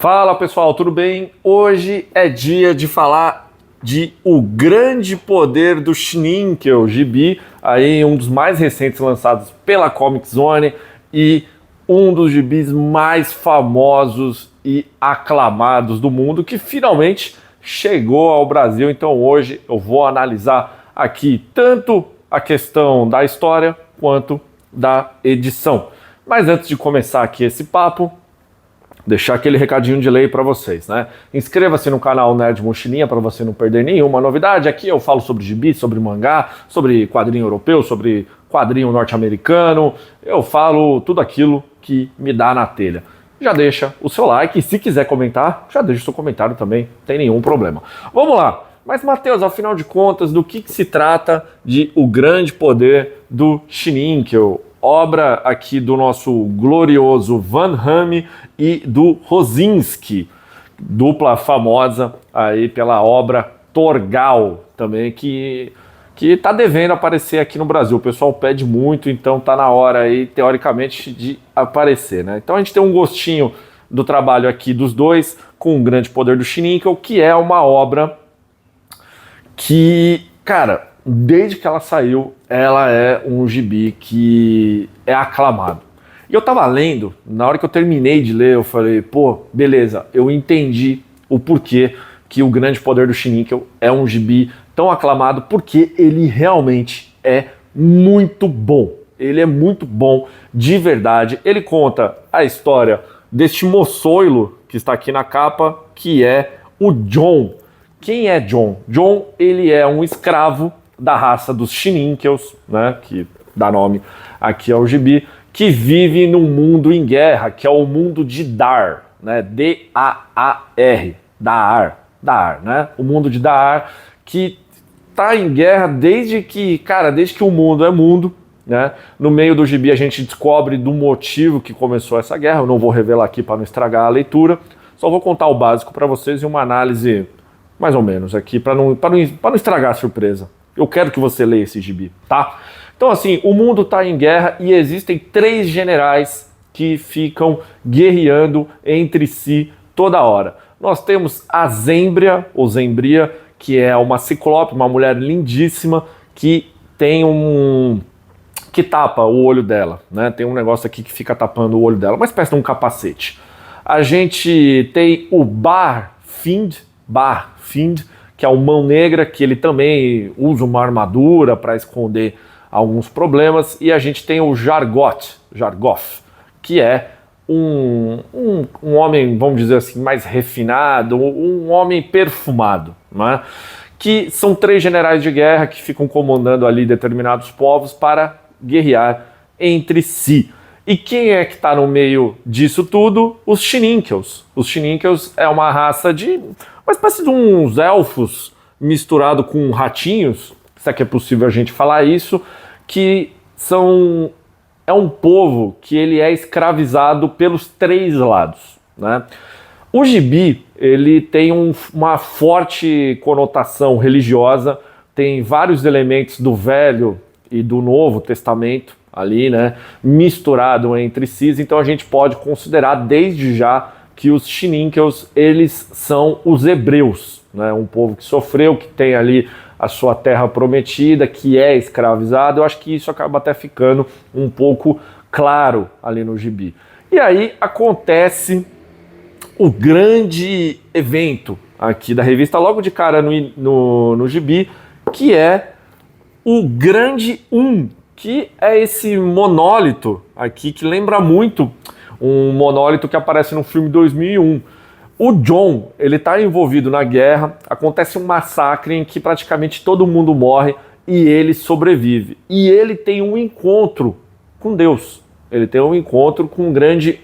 Fala pessoal, tudo bem? Hoje é dia de falar de O Grande Poder do Shninkel, gibi, aí um dos mais recentes lançados pela Comic Zone e um dos gibis mais famosos e aclamados do mundo que finalmente chegou ao Brasil. Então hoje eu vou analisar aqui tanto a questão da história quanto da edição. Mas antes de começar aqui esse papo, deixar aquele recadinho de lei para vocês, né? Inscreva-se no canal Nerd Mochilinha para você não perder nenhuma novidade. Aqui eu falo sobre gibi, sobre mangá, sobre quadrinho europeu, sobre quadrinho norte-americano. Eu falo tudo aquilo que me dá na telha. Já deixa o seu like e se quiser comentar, já deixa o seu comentário também, não tem nenhum problema. Vamos lá. Mas, Matheus, afinal de contas, do que se trata de O Grande Poder do Shninkel? Obra aqui do nosso glorioso Van Hamme e do Rosinski, dupla famosa aí pela obra Torgal, também que tá devendo aparecer aqui no Brasil. O pessoal pede muito, então tá na hora aí, teoricamente, de aparecer, né? Então a gente tem um gostinho do trabalho aqui dos dois com O Grande Poder do Shninkel, que é uma obra que, cara, desde que ela saiu, ela é um gibi que é aclamado. E eu tava lendo, na hora que eu terminei de ler, eu falei, pô, beleza, eu entendi o porquê que O Grande Poder do Shninkel é um gibi tão aclamado, porque ele realmente é muito bom. Ele é muito bom, de verdade. Ele conta a história deste moçoilo que está aqui na capa, que é o John. Quem é John? John, ele é um escravo da raça dos Shninkels, né, que dá nome aqui ao gibi, que vive num mundo em guerra, que é o mundo de Dar, né, D-A-A-R, Dar, né, o mundo de Dar, que tá em guerra desde que o mundo é mundo, né. No meio do gibi a gente descobre do motivo que começou essa guerra. Eu não vou revelar aqui para não estragar a leitura, só vou contar o básico para vocês e uma análise mais ou menos aqui, para não estragar a surpresa. Eu quero que você leia esse gibi, tá? Então, assim, o mundo tá em guerra e existem 3 generais que ficam guerreando entre si toda hora. Nós temos a Zembria, ou Zembria, que é uma ciclope, uma mulher lindíssima, que tem que tapa o olho dela, né? Tem um negócio aqui que fica tapando o olho dela, uma espécie de um capacete. A gente tem o Barfind, que é o Mão Negra, que ele também usa uma armadura para esconder alguns problemas, e a gente tem o Jargoth, que é um homem, vamos dizer assim, mais refinado, um homem perfumado, né? Que são 3 generais de guerra que ficam comandando ali determinados povos para guerrear entre si. E quem é que está no meio disso tudo? Os Shninkels. Os Shninkels é uma raça de uma espécie de uns elfos misturado com ratinhos, se é que é possível a gente falar isso, que é um povo que ele é escravizado pelos 3 lados, né? O gibi, ele tem uma forte conotação religiosa, tem vários elementos do Velho e do Novo Testamento ali, né, misturado entre si, então a gente pode considerar desde já que os Shninkels, eles são os hebreus, né, um povo que sofreu, que tem ali a sua terra prometida, que é escravizado. Eu acho que isso acaba até ficando um pouco claro ali no gibi. E aí acontece o grande evento aqui da revista, logo de cara no gibi, que é o Grande que é esse monólito aqui, que lembra muito um monólito que aparece no filme 2001. O John, ele está envolvido na guerra, acontece um massacre em que praticamente todo mundo morre e ele sobrevive. E ele tem um encontro com Deus, ele tem um encontro com o Grande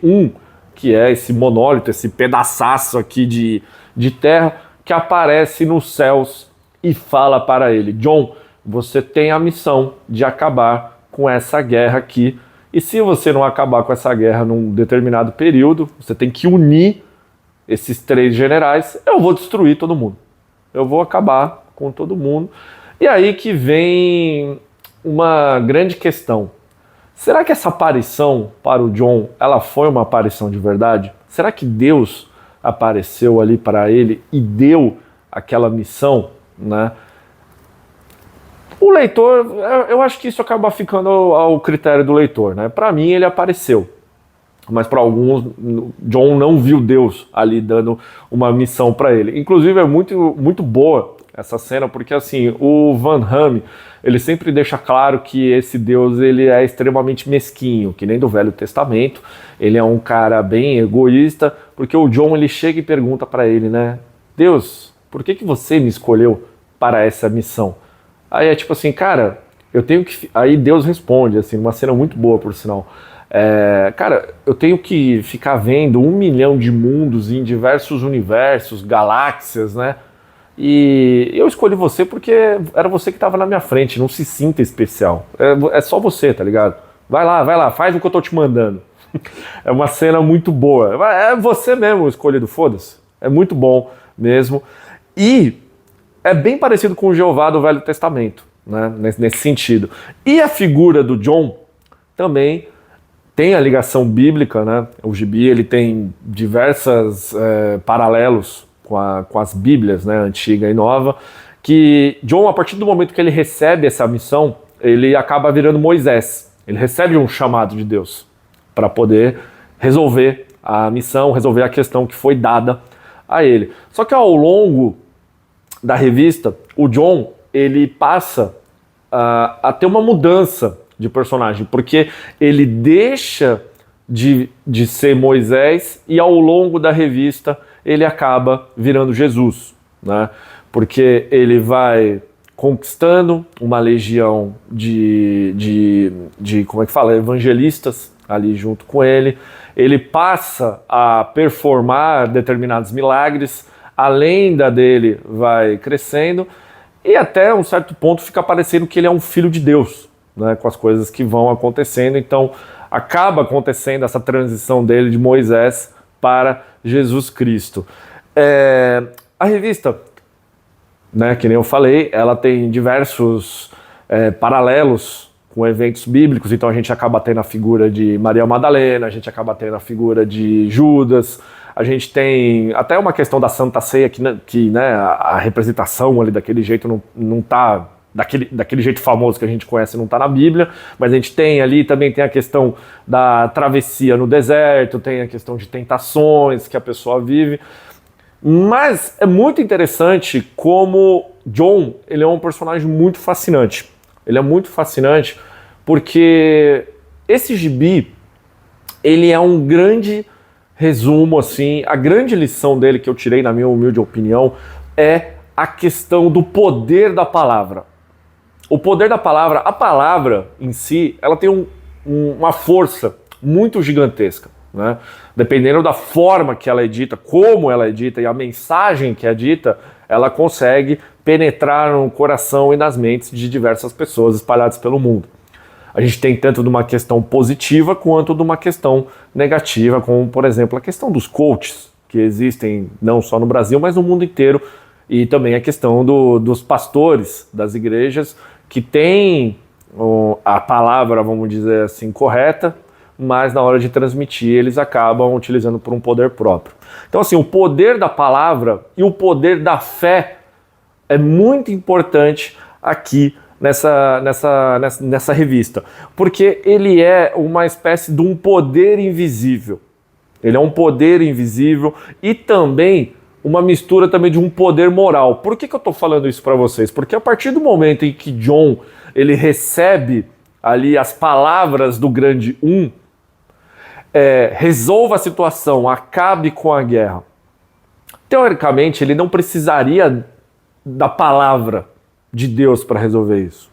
que é esse monólito, esse pedaçaço aqui de terra que aparece nos céus e fala para ele: John, você tem a missão de acabar com essa guerra aqui, e se você não acabar com essa guerra num determinado período, você tem que unir esses 3 generais, eu vou destruir todo mundo. Eu vou acabar com todo mundo. E aí que vem uma grande questão. Será que essa aparição para o John, ela foi uma aparição de verdade? Será que Deus apareceu ali para ele e deu aquela missão, né? O leitor, eu acho que isso acaba ficando ao critério do leitor, né? Para mim ele apareceu, mas para alguns John não viu Deus ali dando uma missão para ele. Inclusive é muito boa essa cena, porque assim, o Van Hamme, ele sempre deixa claro que esse Deus ele é extremamente mesquinho, que nem do Velho Testamento. Ele é um cara bem egoísta, porque o John ele chega e pergunta para ele, né? Deus, por que você me escolheu para essa missão? Aí é tipo assim, cara, eu tenho que... Aí Deus responde, assim, uma cena muito boa, por sinal. Cara, eu tenho que ficar vendo 1 milhão de mundos em diversos universos, galáxias, né? E eu escolhi você porque era você que estava na minha frente, não se sinta especial. É só você, tá ligado? Vai lá, faz o que eu tô te mandando. É uma cena muito boa. É você mesmo escolhido, foda-se. É muito bom mesmo. E é bem parecido com o Jeová do Velho Testamento, né? Nesse sentido. E a figura do John também tem a ligação bíblica, né? O gibi ele tem diversos paralelos com as Bíblias, né? Antiga e nova, que John, a partir do momento que ele recebe essa missão, ele acaba virando Moisés. Ele recebe um chamado de Deus para poder resolver a missão, resolver a questão que foi dada a ele. Só que ao longo da revista, o John ele passa a ter uma mudança de personagem, porque ele deixa de ser Moisés e ao longo da revista ele acaba virando Jesus, né? Porque ele vai conquistando uma legião de como é que fala, evangelistas ali junto com ele. Ele passa a performar determinados milagres, a lenda dele vai crescendo e até um certo ponto fica parecendo que ele é um filho de Deus, né, com as coisas que vão acontecendo. Então acaba acontecendo essa transição dele de Moisés para Jesus Cristo. A revista, né, que nem eu falei, ela tem diversos paralelos com eventos bíblicos, então a gente acaba tendo a figura de Maria Madalena, a gente acaba tendo a figura de Judas, a gente tem até uma questão da Santa Ceia, que né, a representação ali daquele jeito não tá, daquele jeito famoso que a gente conhece, não está na Bíblia, mas a gente tem ali, também tem a questão da travessia no deserto, tem a questão de tentações que a pessoa vive, mas é muito interessante como John, ele é um personagem muito fascinante. Ele é muito fascinante porque esse gibi, ele é um grande resumo, assim, a grande lição dele que eu tirei, na minha humilde opinião, é a questão do poder da palavra. O poder da palavra, a palavra em si, ela tem uma força muito gigantesca, né? Dependendo da forma que ela é dita, como ela é dita e a mensagem que é dita, ela consegue penetrar no coração e nas mentes de diversas pessoas espalhadas pelo mundo. A gente tem tanto de uma questão positiva quanto de uma questão negativa, como, por exemplo, a questão dos coaches, que existem não só no Brasil, mas no mundo inteiro, e também a questão dos pastores das igrejas, que têm a palavra, vamos dizer assim, correta, mas na hora de transmitir eles acabam utilizando por um poder próprio. Então assim, o poder da palavra e o poder da fé é muito importante aqui nessa revista, porque ele é uma espécie de um poder invisível. Ele é um poder invisível e também uma mistura também de um poder moral. Por que eu estou falando isso para vocês? Porque a partir do momento em que John ele recebe ali as palavras do grande resolva a situação, acabe com a guerra. Teoricamente, ele não precisaria da palavra de Deus para resolver isso.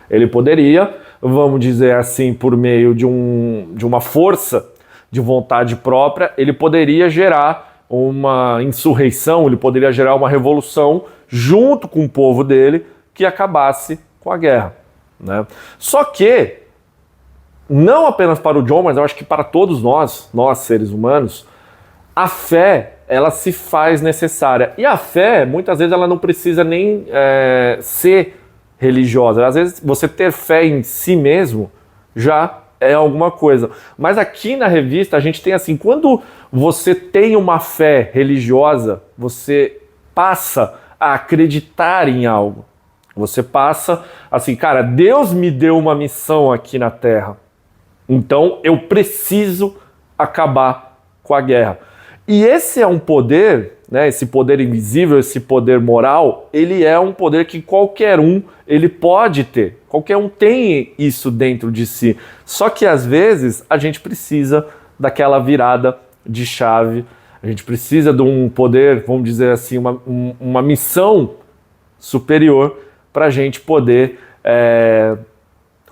Ele poderia, vamos dizer assim, por meio de uma força de vontade própria, ele poderia gerar uma insurreição, ele poderia gerar uma revolução junto com o povo dele que acabasse com a guerra, né? Só que, não apenas para o John, mas eu acho que para todos nós seres humanos, a fé, ela se faz necessária. E a fé, muitas vezes, ela não precisa nem ser religiosa. Às vezes, você ter fé em si mesmo já é alguma coisa. Mas aqui na revista a gente tem assim, quando você tem uma fé religiosa, você passa a acreditar em algo. Você passa assim, cara, Deus me deu uma missão aqui na Terra. Então eu preciso acabar com a guerra. E esse é um poder, né, esse poder invisível, esse poder moral, ele é um poder que qualquer um ele pode ter. Qualquer um tem isso dentro de si. Só que às vezes a gente precisa daquela virada de chave. A gente precisa de um poder, vamos dizer assim, uma missão superior para a gente poder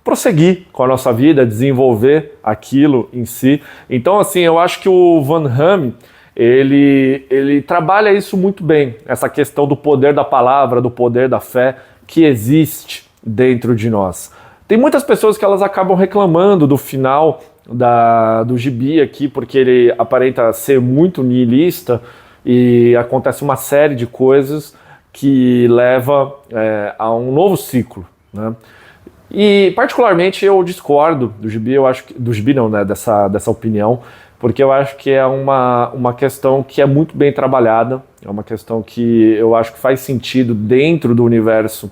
prosseguir com a nossa vida, desenvolver aquilo em si. Então, assim, eu acho que o Van Hamme, ele trabalha isso muito bem, essa questão do poder da palavra, do poder da fé que existe dentro de nós. Tem muitas pessoas que elas acabam reclamando do final do gibi aqui, porque ele aparenta ser muito nihilista e acontece uma série de coisas que leva a um novo ciclo, né? E particularmente eu discordo do gibi, eu acho que, do gibi não, né, dessa opinião, porque eu acho que é uma questão que é muito bem trabalhada, é uma questão que eu acho que faz sentido dentro do universo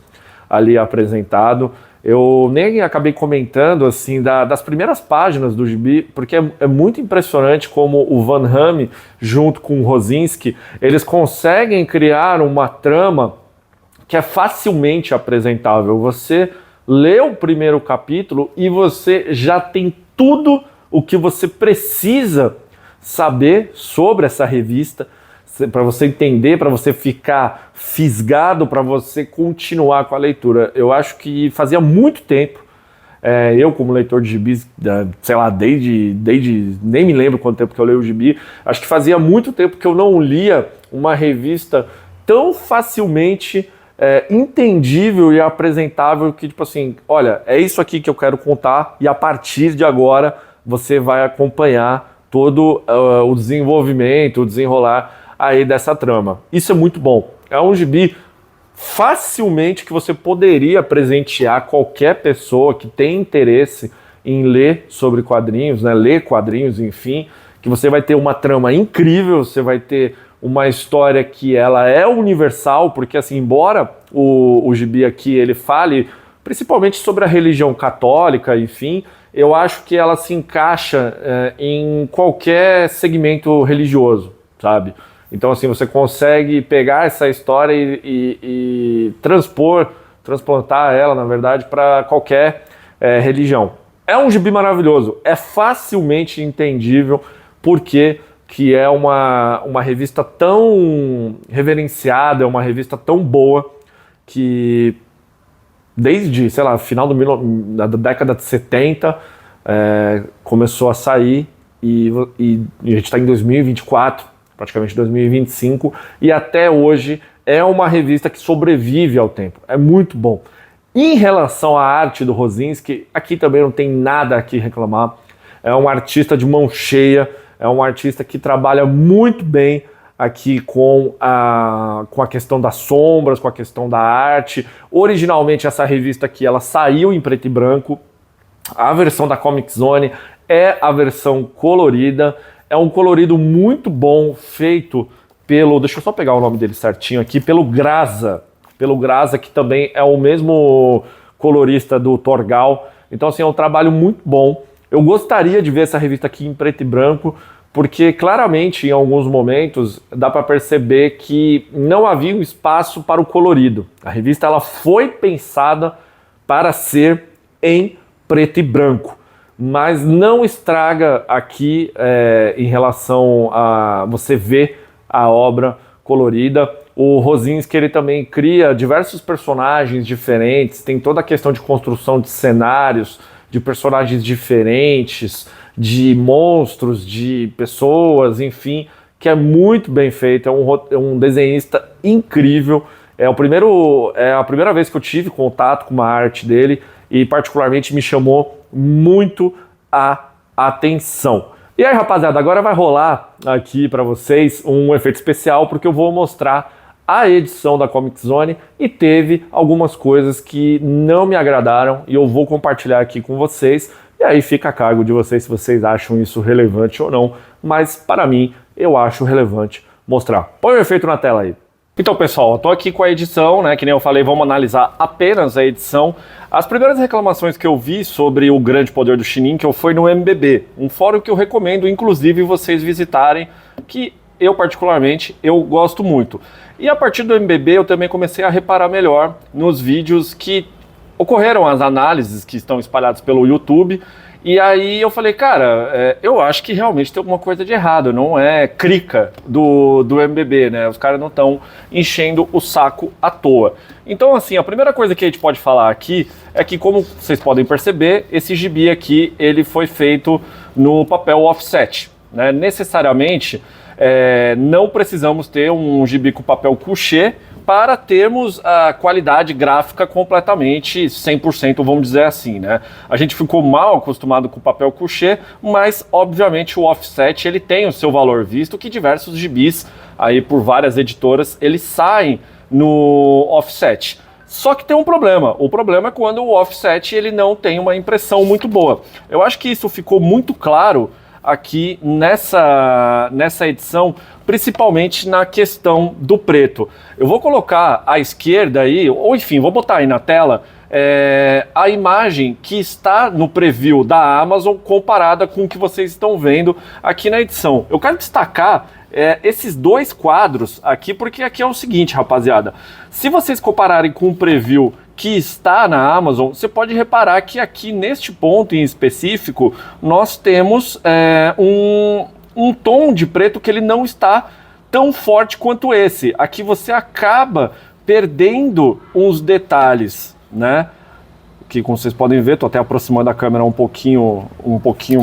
ali apresentado. Eu nem acabei comentando assim das primeiras páginas do gibi, porque é muito impressionante como o Van Hamme, junto com o Rosinski, eles conseguem criar uma trama que é facilmente apresentável. Você lê o primeiro capítulo e você já tem tudo o que você precisa saber sobre essa revista, para você entender, para você ficar fisgado, para você continuar com a leitura. Eu acho que fazia muito tempo, eu como leitor de gibis, sei lá, desde nem me lembro quanto tempo que eu leio o gibi, acho que fazia muito tempo que eu não lia uma revista tão facilmente entendível e apresentável que, tipo assim, olha, é isso aqui que eu quero contar e a partir de agora você vai acompanhar todo o desenvolvimento, o desenrolar aí dessa trama. Isso é muito bom. É um gibi facilmente que você poderia presentear qualquer pessoa que tem interesse em ler sobre quadrinhos, né, ler quadrinhos, enfim, que você vai ter uma trama incrível, você vai ter uma história que ela é universal, porque assim, embora o gibi aqui ele fale principalmente sobre a religião católica, enfim, eu acho que ela se encaixa em qualquer segmento religioso, sabe? Então assim, você consegue pegar essa história e transplantar ela, na verdade, para qualquer religião. É um gibi maravilhoso, é facilmente entendível, porque que é uma revista tão reverenciada, é uma revista tão boa, que desde, sei lá, final da década de 70 começou a sair e a gente está em 2024, praticamente 2025, e até hoje é uma revista que sobrevive ao tempo, é muito bom. Em relação à arte do Rosinski, aqui também não tem nada a que reclamar, é um artista de mão cheia, é um artista que trabalha muito bem aqui com a questão das sombras, com a questão da arte. Originalmente essa revista aqui ela saiu em preto e branco, a versão da Comic Zone é a versão colorida, é um colorido muito bom, feito pelo, deixa eu só pegar o nome dele certinho aqui, pelo Graza, que também é o mesmo colorista do Torgal. Então assim, é um trabalho muito bom. Eu gostaria de ver essa revista aqui em preto e branco, porque claramente em alguns momentos dá para perceber que não havia um espaço para o colorido. A revista ela foi pensada para ser em preto e branco, mas não estraga aqui em relação a você ver a obra colorida. O Rosinski ele também cria diversos personagens diferentes, tem toda a questão de construção de cenários, de personagens diferentes, de monstros, de pessoas, enfim, que é muito bem feito, é um desenhista incrível, é a primeira vez que eu tive contato com uma arte dele e particularmente me chamou muito a atenção. E aí, rapaziada, agora vai rolar aqui para vocês um efeito especial, porque eu vou mostrar a edição da Comic Zone e teve algumas coisas que não me agradaram e eu vou compartilhar aqui com vocês, E aí fica a cargo de vocês se vocês acham isso relevante ou não, mas para mim, eu acho relevante mostrar. Põe o efeito na tela aí. Então, pessoal, eu tô aqui com a edição, né, que nem eu falei, vamos analisar apenas a edição. As primeiras reclamações que eu vi sobre o grande poder do Shinin foi no MBB, um fórum que eu recomendo, inclusive, vocês visitarem, que eu, particularmente, eu gosto muito. E a partir do MBB, eu também comecei a reparar melhor nos vídeos que ocorreram, as análises que estão espalhadas pelo YouTube. E aí eu falei, cara, eu acho que realmente tem alguma coisa de errado, não é crica do MBB, né? Os caras não estão enchendo o saco à toa. Então, assim, a primeira coisa que a gente pode falar aqui é que, como vocês podem perceber, esse gibi aqui, ele foi feito no papel offset, né? Necessariamente, não precisamos ter um gibi com papel couché para termos a qualidade gráfica completamente 100%, vamos dizer assim, né? A gente ficou mal acostumado com o papel couché, mas obviamente o offset ele tem o seu valor, visto que diversos gibis aí por várias editoras eles saem no offset. Só que tem um problema. O problema é quando o offset ele não tem uma impressão muito boa. Eu acho que isso ficou muito claro aqui nessa edição, principalmente na questão do preto. Eu vou colocar à esquerda aí, ou enfim, vou botar aí na tela, a imagem que está no preview da Amazon comparada com o que vocês estão vendo aqui na edição. Eu quero destacar esses dois quadros aqui, porque aqui é o seguinte, rapaziada. Se vocês compararem com o preview que está na Amazon, você pode reparar que aqui neste ponto em específico, nós temos um tom de preto que ele não está tão forte quanto esse. Aqui você acaba perdendo uns detalhes, né? Que como vocês podem ver, estou até aproximando a câmera um pouquinho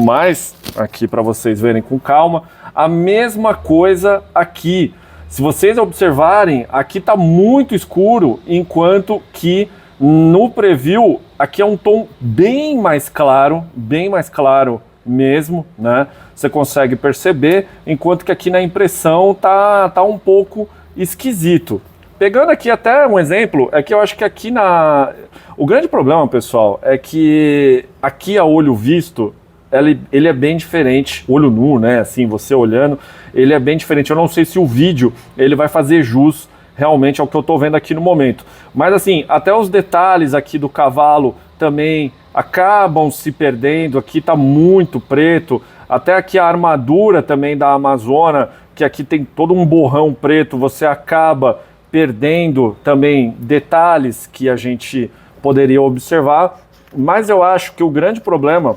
mais aqui para vocês verem com calma. A mesma coisa aqui. Se vocês observarem, aqui está muito escuro, enquanto que no preview aqui é um tom bem mais claro mesmo, né? Você consegue perceber, enquanto que aqui na impressão tá um pouco esquisito. Pegando aqui até um exemplo, é que eu acho que aqui o grande problema, pessoal, é que aqui a olho visto, ele é bem diferente, olho nu, né, assim, você olhando, ele é bem diferente. Eu não sei se o vídeo, ele vai fazer jus realmente ao que eu tô vendo aqui no momento. Mas assim, até os detalhes aqui do cavalo também acabam se perdendo, aqui tá muito preto, até aqui a armadura também da Amazona, que aqui tem todo um borrão preto, você acaba perdendo também detalhes que a gente poderia observar, mas eu acho que o grande problema,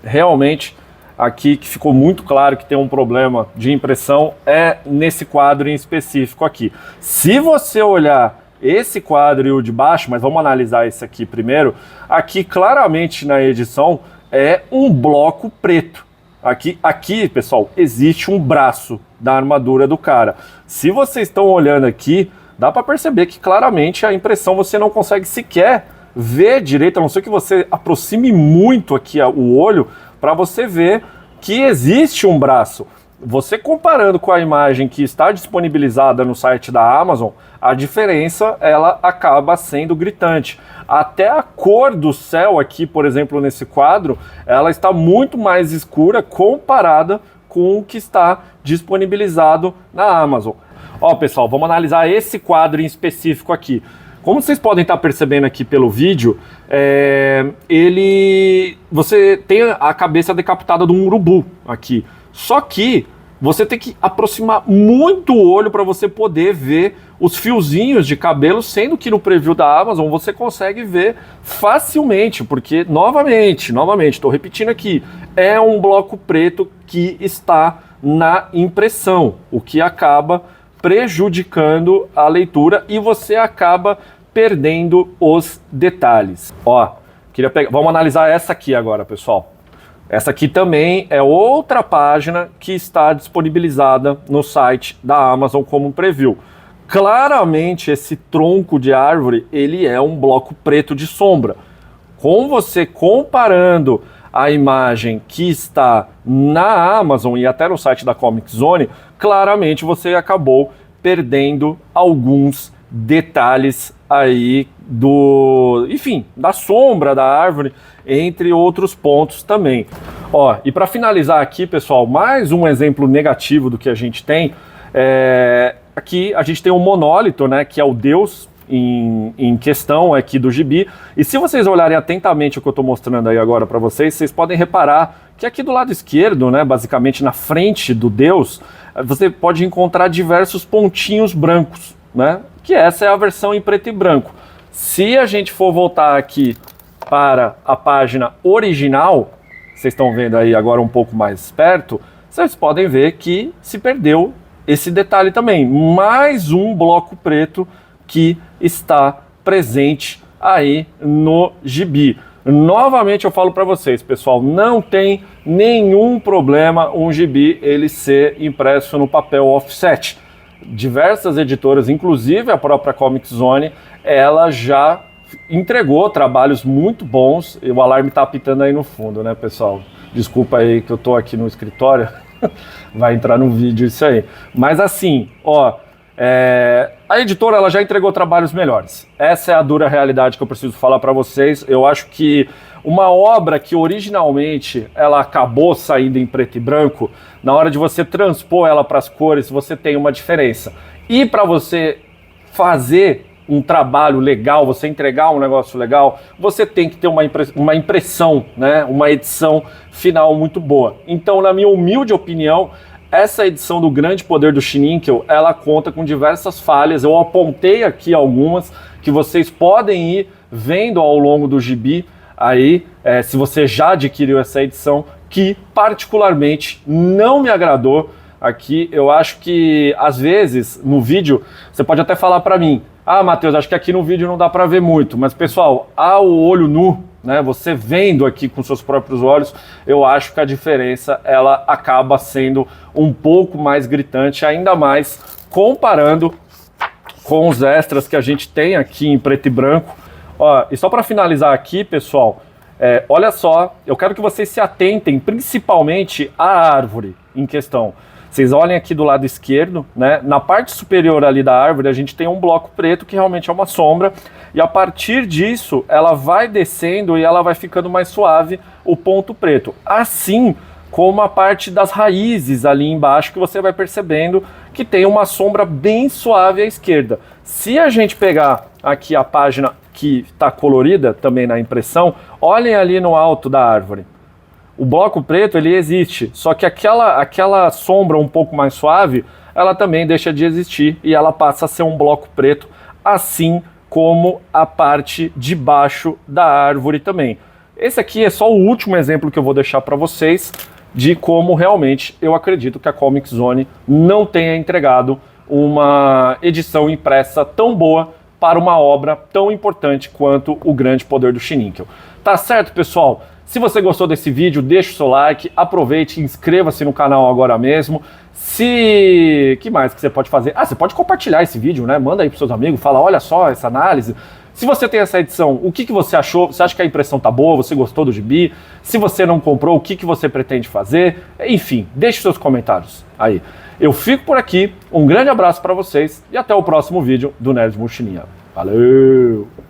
realmente, aqui que ficou muito claro que tem um problema de impressão, é nesse quadro em específico aqui. Se você olhar esse quadro e o de baixo, mas vamos analisar esse aqui primeiro, aqui claramente na edição é um bloco preto. Aqui, pessoal, existe um braço da armadura do cara. Se vocês estão olhando aqui, dá para perceber que claramente a impressão você não consegue sequer ver direito, a não ser que você aproxime muito aqui o olho para você ver que existe um braço. Você comparando com a imagem que está disponibilizada no site da Amazon, a diferença ela acaba sendo gritante. Até a cor do céu aqui, por exemplo, nesse quadro, ela está muito mais escura comparada com o que está disponibilizado na Amazon. Ó, pessoal, vamos analisar esse quadro em específico aqui. Como vocês podem estar percebendo aqui pelo vídeo, você tem a cabeça decapitada de um urubu aqui. Só que você tem que aproximar muito o olho para você poder ver os fiozinhos de cabelo, sendo que no preview da Amazon você consegue ver facilmente, porque, novamente, estou repetindo aqui, é um bloco preto que está na impressão, o que acaba prejudicando a leitura e você acaba perdendo os detalhes. Ó, vamos analisar essa aqui agora, pessoal. Essa aqui também é outra página que está disponibilizada no site da Amazon como preview. Claramente esse tronco de árvore, ele é um bloco preto de sombra. Com você comparando a imagem que está na Amazon e até no site da Comic Zone, claramente você acabou perdendo alguns detalhes aí enfim, da sombra da árvore, entre outros pontos também. Ó, e para finalizar aqui, pessoal, mais um exemplo negativo do que a gente tem. Aqui a gente tem um monólito, né, que é o Deus em questão aqui do gibi. E se vocês olharem atentamente o que eu estou mostrando aí agora para vocês, vocês podem reparar que aqui do lado esquerdo, né, basicamente na frente do Deus, você pode encontrar diversos pontinhos brancos, né, que essa é a versão em preto e branco. Se a gente for voltar aqui para a página original, vocês estão vendo aí agora um pouco mais perto, vocês podem ver que se perdeu esse detalhe também. Mais um bloco preto que está presente aí no gibi. Novamente eu falo para vocês, pessoal, não tem nenhum problema um gibi ele ser impresso no papel offset. Diversas editoras, inclusive a própria Comic Zone, ela já entregou trabalhos muito bons. E o alarme tá apitando aí no fundo, né, pessoal? Desculpa aí que eu tô aqui no escritório. Vai entrar no vídeo isso aí. Mas assim, ó, a editora ela já entregou trabalhos melhores. Essa é a dura realidade que eu preciso falar para vocês. Eu acho que uma obra que originalmente ela acabou saindo em preto e branco, na hora de você transpor ela para as cores, você tem uma diferença. E para você fazer um trabalho legal, você entregar um negócio legal, você tem que ter uma impressão, né, uma edição final muito boa. Então, na minha humilde opinião, essa edição do Grande Poder do Schinkel, ela conta com diversas falhas. Eu apontei aqui algumas que vocês podem ir vendo ao longo do gibi aí, se você já adquiriu essa edição, que particularmente não me agradou. Aqui eu acho que às vezes no vídeo você pode até falar para mim: ah, Matheus, acho que aqui no vídeo não dá para ver muito, mas pessoal, ao olho nu, né, você vendo aqui com seus próprios olhos, eu acho que a diferença ela acaba sendo um pouco mais gritante, ainda mais comparando com os extras que a gente tem aqui em preto e branco. Ó, e só para finalizar aqui, pessoal, olha só, eu quero que vocês se atentem principalmente à árvore em questão. Vocês olhem aqui do lado esquerdo, né? Na parte superior ali da árvore a gente tem um bloco preto que realmente é uma sombra, e a partir disso ela vai descendo e ela vai ficando mais suave, o ponto preto. Assim como a parte das raízes ali embaixo, que você vai percebendo que tem uma sombra bem suave à esquerda. Se a gente pegar aqui a página que está colorida também na impressão, olhem ali no alto da árvore. O bloco preto ele existe, só que aquela sombra um pouco mais suave, ela também deixa de existir e ela passa a ser um bloco preto, assim como a parte de baixo da árvore também. Esse aqui é só o último exemplo que eu vou deixar para vocês de como realmente eu acredito que a Comic Zone não tenha entregado uma edição impressa tão boa para uma obra tão importante quanto O Grande Poder do Schinkel. Tá certo, pessoal? Se você gostou desse vídeo, deixa o seu like, aproveite, inscreva-se no canal agora mesmo. Que mais que você pode fazer? Ah, você pode compartilhar esse vídeo, né? Manda aí para seus amigos, fala, olha só essa análise. Se você tem essa edição, o que você achou? Você acha que a impressão tá boa? Você gostou do gibi? Se você não comprou, o que você pretende fazer? Enfim, deixe seus comentários aí. Eu fico por aqui, um grande abraço para vocês e até o próximo vídeo do Nerd Mochilinha. Valeu!